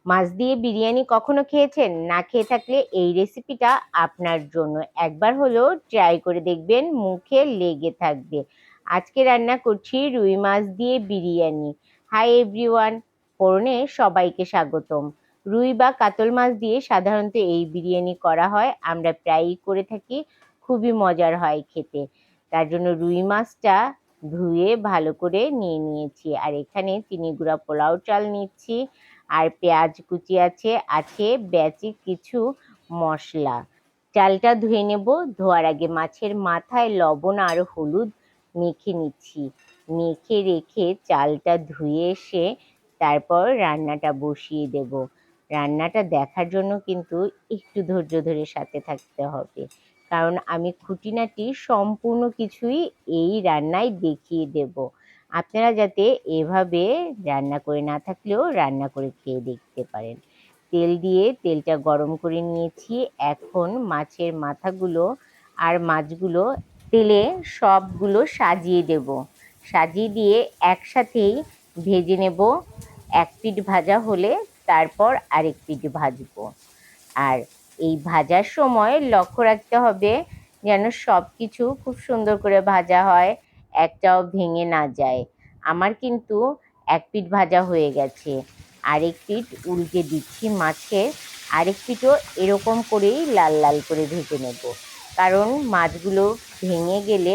মাছ দিয়ে বিরিয়ানি কখনো খেয়েছেন? না খেয়ে থাকলে এই রেসিপিটা আপনার জন্য। একবার হলেও ট্রাই করে দেখবেন, মুখে লেগে থাকবে। আজকে রান্না করছি রুই মাছ দিয়ে বিরিয়ানি। হাই এভরিওয়ান, ফোরনে সবাইকে স্বাগতম। রুই বা কাতল মাছ দিয়ে সাধারণত এই বিরিয়ানি করা হয়, আমরা প্রায়ই করে থাকি। খুবই মজার হয় খেতে। তার জন্য রুই মাছটা ধুয়ে ভালো করে নিয়ে নিয়েছি, আর এখানে চিনি গুঁড়া পোলাও চাল নিচ্ছি, আর পেঁয়াজ কুচি আছে, আছে বেসিক কিছু মশলা। চালটা ধুয়ে নেব। ধোয়ার আগে মাছের মাথায় লবণ আর হলুদ মেখে নিচ্ছি। মেখে রেখে চালটা ধুয়ে এসে তারপর রান্নাটা বসিয়ে দেব। রান্নাটা দেখার জন্য কিন্তু একটু ধৈর্য ধরে সাথে থাকতে হবে, কারণ আমি খুঁটিনাটি সম্পূর্ণ কিছুই এই রান্নায় দেখিয়ে দেব। আপনারা যাতে এভাবে রান্না করে না থাকলেও রান্না করে খেয়ে দেখতে পারেন। তেল দিয়ে তেলটা গরম করে নিয়েছি। এখন মাছের মাথাগুলো আর মাছগুলো তেলে সবগুলো সাজিয়ে দেব। সাজিয়ে দিয়ে একসাথেই ভেজে নেব। এক পিঠ ভাজা হলে তারপর আরেক পিঠ ভাজবো। আর এই ভাজার সময় লক্ষ্য রাখতে হবে যেন সব কিছু খুব সুন্দর করে ভাজা হয়, একটাও ভেঙে না যায়। আমার কিন্তু এক পিঠ ভাজা হয়ে গেছে, আরেক পিঠ উল্টে দিচ্ছি মাছের। আরেক পিঠও এরকম করেই লাল লাল করে ভেজে নেব, কারণ মাছগুলো ভেঙে গেলে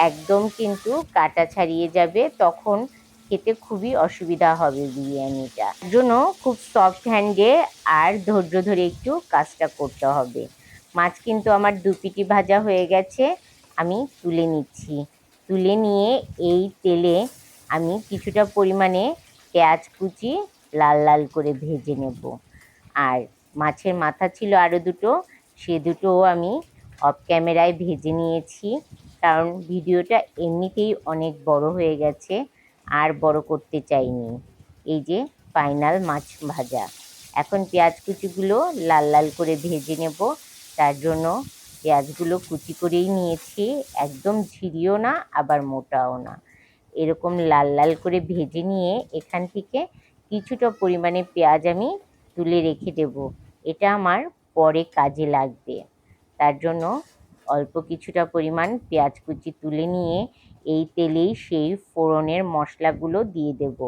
একদম কিন্তু কাটা ছাড়িয়ে যাবে, তখন খেতে খুবই অসুবিধা হবে বিরিয়ানিটা। জন্য খুব সফট হ্যান্ডে আর ধৈর্য ধরে একটু কাজটা করতে হবে। মাছ কিন্তু আমার দু পিটি ভাজা হয়ে গেছে, আমি তুলে নিচ্ছি। তুলে নিয়ে এই তেলে আমি কিছুটা পরিমাণে পেঁয়াজ কুচি লাল লাল করে ভেজে নেব। আর মাছের মাথা ছিল আরও দুটো, সে দুটোও আমি অফ ক্যামেরায় ভেজে নিয়েছি, কারণ ভিডিওটা এমনিতেই অনেক বড় হয়ে গেছে, আর বড় করতে চাইনি। এই যে ফাইনাল মাছ ভাজা। এখন পেঁয়াজ কুচিগুলো লাল লাল করে ভেজে নেব। তার জন্য পেঁয়াজগুলো কুচি করেই নিয়েছি, একদম ঝিরিও না আবার মোটাও না। এরকম লাল লাল করে ভেজে নিয়ে এখান থেকে কিছুটা পরিমাণে পেঁয়াজ আমি তুলে রেখে দেব। এটা আমার পরে কাজে লাগবে। তার জন্য অল্প কিছুটা পরিমাণ পেঁয়াজ কুচি তুলে নিয়ে এই তেলেই সেই ফোড়নের মশলাগুলো দিয়ে দেব।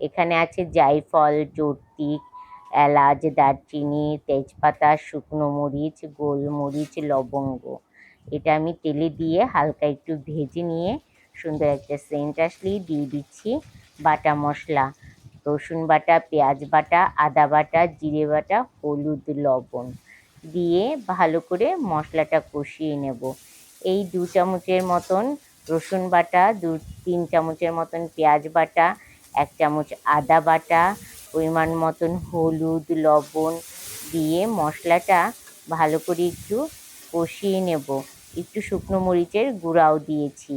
এখানে আছে জায়ফল, জর্তিক, এলাচ, দারচিনি, তেজপাতা, শুকনো মরিচ, গোলমরিচ, লবঙ্গ। এটা আমি তেলে দিয়ে হালকা একটু ভেজে নিয়ে সুন্দর একটা সেন্ট আসলেই দিয়ে দিচ্ছি বাটা মশলা। রসুন বাটা, পেঁয়াজ বাটা, আদা বাটা, জিরে বাটা, হলুদ, লবণ দিয়ে ভালো করে মশলাটা কষিয়ে নেব। এই 2 চামচের মতন রসুন বাটা, 2-3 চামচের মতন পেঁয়াজ বাটা, 1 চামচ আদা বাটা, পরিমাণ মতন হলুদ, লবণ দিয়ে মশলাটা ভালো করে একটু কষিয়ে নেব। একটু শুকনো মরিচের গুঁড়াও দিয়েছি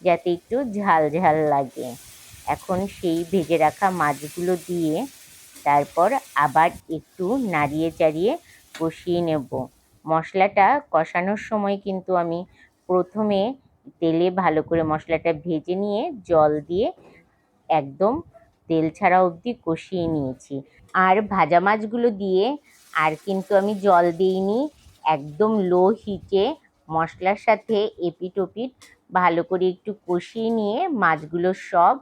যাতে একটু ঝাল ঝাল লাগে। এখন সেই ভেজে রাখা মাছগুলো দিয়ে তারপর আবার একটু নাড়িয়ে চাড়িয়ে কষিয়ে নেব। মশলাটা কষানোর সময় কিন্তু আমি প্রথমে তেলে ভালো করে মশলাটা ভেজে নিয়ে জল দিয়ে একদম তেল ছাড়া অবধি কষিয়ে নিয়েছি। আর ভাজা মাছগুলো দিয়ে আর কিন্তু আমি জল দিইনি, একদম লো হিটে মশলার সাথে এপিঠ ওপিঠ ভালো করে একটু কষিয়ে নিয়ে মাছগুলো সব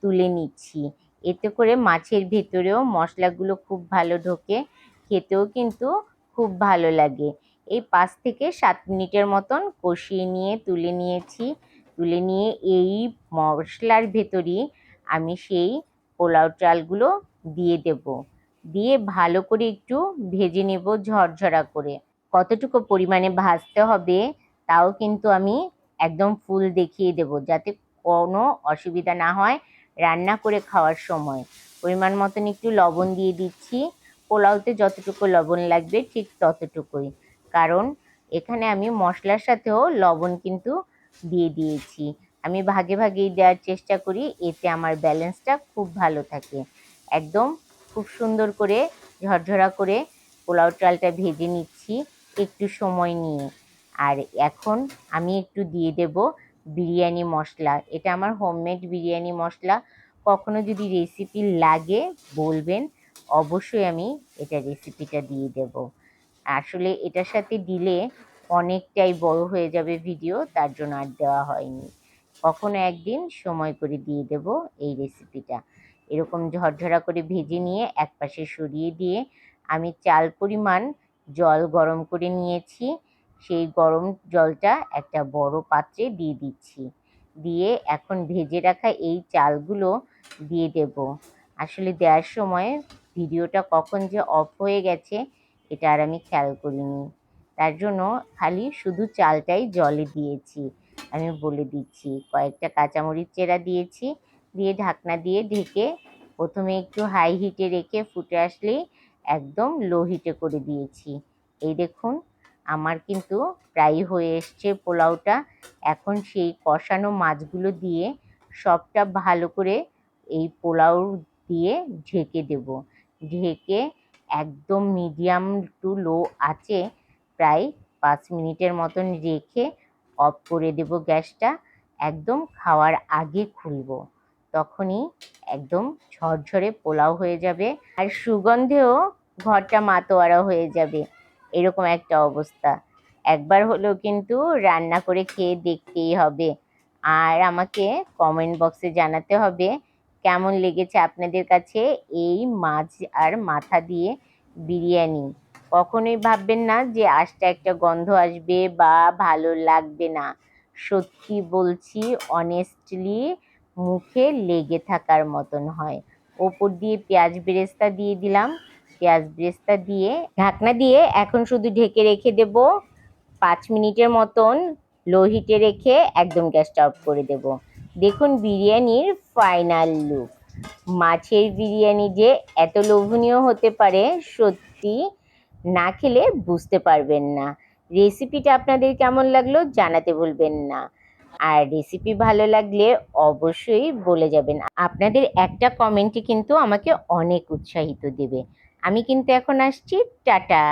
তুলে নিচ্ছি। এতে করে মাছের ভেতরেও মশলাগুলো খুব ভালো ঢোকে, খেতেও কিন্তু খুব ভালো লাগে। এই 5 থেকে 7 মিনিটের মতন কষিয়ে নিয়ে তুলে নিয়েছি। তুলে নিয়ে এই মশলার ভেতরই আমি সেই পোলাও চালগুলো দিয়ে দেব। দিয়ে ভালো করে একটু ভেজে নেব ঝরঝরা করে। কতটুকু পরিমাণে ভাজতে হবে তাও কিন্তু আমি একদম ফুল দেখিয়ে দেব, যাতে কোনো অসুবিধা না হয় রান্না করে খাওয়ার সময়। পরিমাণ মতন একটু লবণ দিয়ে দিচ্ছি। পোলাওতে যতটুকু লবণ লাগবে ঠিক ততটুকুই, কারণ এখানে আমি মশলার সাথেও লবণ কিন্তু দিয়ে দিয়েছি। আমি ভাগে ভাগেই দেওয়ার চেষ্টা করি, এতে আমার ব্যালেন্সটা খুব ভালো থাকে। একদম খুব সুন্দর করে ঝরঝরা করে পোলাও চালটা ভেজে নিচ্ছি একটু সময় নিয়ে। আর এখন আমি একটু দিয়ে দেব বিরিয়ানি মশলা। এটা আমার হোমমেড বিরিয়ানি মশলা। কখনো যদি রেসিপি লাগে বলবেন, অবশ্যই আমি এটা রেসিপিটা দিয়ে দেব। আসলে এটার সাথে দিলে অনেকটাই বড় হয়ে যাবে ভিডিও, তার জন্য আর দেওয়া হয়নি। কখনো একদিন সময় করে দিয়ে দেব এই রেসিপিটা। এরকম ঝরঝরা করে ভেজে নিয়ে একপাশে সরিয়ে দিয়ে আমি চাল পরিমাণ জল গরম করে নিয়েছি। সেই গরম জলটা একটা বড় পাত্রে দিয়ে দিচ্ছি। দিয়ে এখন ভেজে রাখা এই চালগুলো দিয়ে দেব। আসলে দেওয়ার সময় ভিডিওটা কখন যে অফ হয়ে গেছে এটা আর আমি খেয়াল করিনি, তার জন্য খালি শুধু চালটাই জলে দিয়েছি। আমি বলে দিচ্ছি, কয়েকটা কাঁচামরিচ চেরা দিয়েছি, দিয়ে ঢাকনা দিয়ে ঢেকে প্রথমে একটু হাই হিটে রেখে ফুটে আসলেই একদম লো হিটে করে দিয়েছি। এই দেখুন আমার কিন্তু প্রায় হয়ে এসছে পোলাওটা। এখন সেই কষানো মাছগুলো দিয়ে সবটা ভালো করে এই পোলাও দিয়ে ঢেকে দেব। ঢেকে একদম মিডিয়াম টু লো আঁচে প্রায় 5 মিনিটের মতন রেখে অফ করে দেব গ্যাসটা। একদম খাওয়ার আগে খুলবো, তখনই একদম ঝরঝরে পোলাও হয়ে যাবে আর সুগন্ধেও ঘরটা মাতোয়ারা হয়ে যাবে। এরকম একটা অবস্থা। একবার হলেও কিন্তু রান্না করে খেয়ে দেখতেই হবে। আর আমাকে কমেন্ট বক্সে জানাতে হবে কেমন লেগেছে আপনাদের কাছে এই মাছ আর মাথা দিয়ে বিরিয়ানি। কখনোই ভাববেন না যে আস্তে একটা গন্ধ আসবে বা ভালো লাগবে না। সত্যি বলছি, অনেস্টলি মুখে লেগে থাকার মতন হয়। ওপর দিয়ে পেঁয়াজ বেরেস্তা দিয়ে দিলাম। পেঁয়াজ বেরেস্তা দিয়ে ঢাকনা দিয়ে এখন শুধু ঢেকে রেখে দেব 5 মিনিটের মতন। লো হিটে রেখে একদম গ্যাসটা অফ করে দেব। দেখুন বিরিয়ানির ফাইনাল লুক। মাছের বিরিয়ানি যে এত লোভনীয় হতে পারে সত্যি না খেলে বুঝতে পারবেন না। রেসিপিটা আপনাদের কেমন লাগলো জানাতে ভুলবেন না। আর রেসিপি ভালো লাগলে অবশ্যই বলে যাবেন। আপনাদের একটা কমেন্টই কিন্তু আমাকে অনেক উৎসাহিত দেবে। আমি কিন্তু এখন আসছি, টাটা।